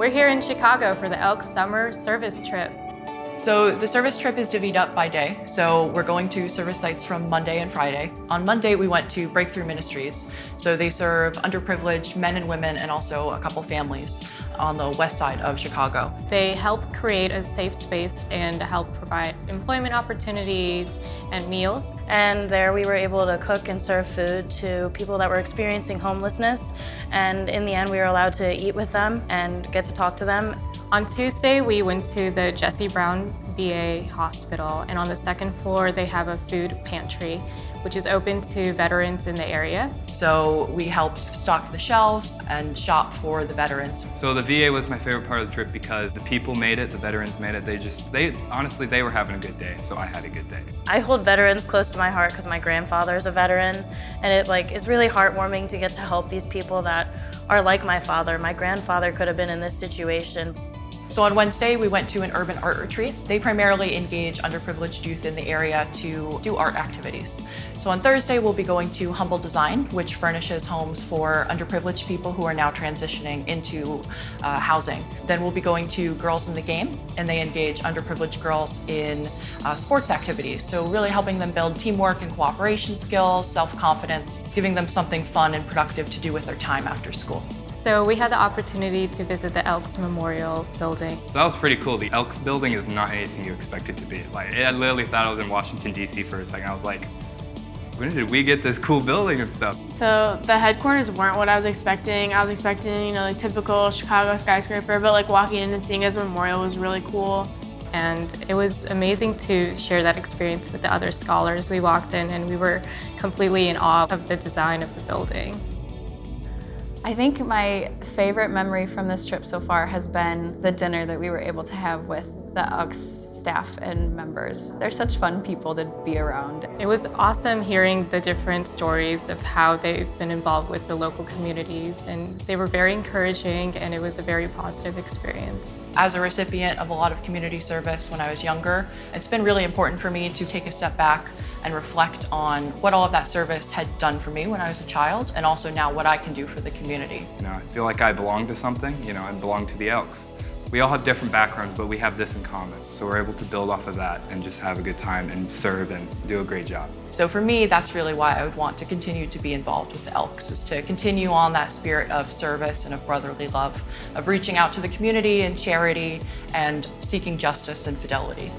We're here in Chicago for the Elks Summer Service Trip. So the service trip is divvied up by day. So we're going to service sites from Monday and Friday. On Monday, we went to Breakthrough Ministries. So they serve underprivileged men and women and also a couple families on the west side of Chicago. They help create a safe space and help provide employment opportunities and meals. And there we were able to cook and serve food to people that were experiencing homelessness. And in the end, we were allowed to eat with them and get to talk to them. On Tuesday, we went to the Jesse Brown VA hospital, and on the second floor, they have a food pantry, which is open to veterans in the area. So we helped stock the shelves and shop for the veterans. So the VA was my favorite part of the trip because the people made it, the veterans made it. Honestly, they were having a good day, so I had a good day. I hold veterans close to my heart because my grandfather is a veteran, and it is really heartwarming to get to help these people that are like my father. My grandfather could have been in this situation. So on Wednesday, we went to an urban art retreat. They primarily engage underprivileged youth in the area to do art activities. So on Thursday, we'll be going to Humble Design, which furnishes homes for underprivileged people who are now transitioning into housing. Then we'll be going to Girls in the Game, and they engage underprivileged girls in sports activities. So really helping them build teamwork and cooperation skills, self-confidence, giving them something fun and productive to do with their time after school. So we had the opportunity to visit the Elks Memorial Building. So that was pretty cool. The Elks building is not anything you expect it to be. I literally thought I was in Washington, D.C. for a second. I was like, when did we get this cool building and stuff? So the headquarters weren't what I was expecting. I was expecting, typical Chicago skyscraper, but walking in and seeing it as a memorial was really cool. And it was amazing to share that experience with the other scholars. We walked in and we were completely in awe of the design of the building. I think my favorite memory from this trip so far has been the dinner that we were able to have with the Elks staff and members. They're such fun people to be around. It was awesome hearing the different stories of how they've been involved with the local communities, and they were very encouraging, and it was a very positive experience. As a recipient of a lot of community service when I was younger, it's been really important for me to take a step back and reflect on what all of that service had done for me when I was a child, and also now what I can do for the community. I feel like I belong to something. I belong to the Elks. We all have different backgrounds, but we have this in common. So we're able to build off of that and just have a good time and serve and do a great job. So for me, that's really why I would want to continue to be involved with the Elks, is to continue on that spirit of service and of brotherly love, of reaching out to the community and charity and seeking justice and fidelity.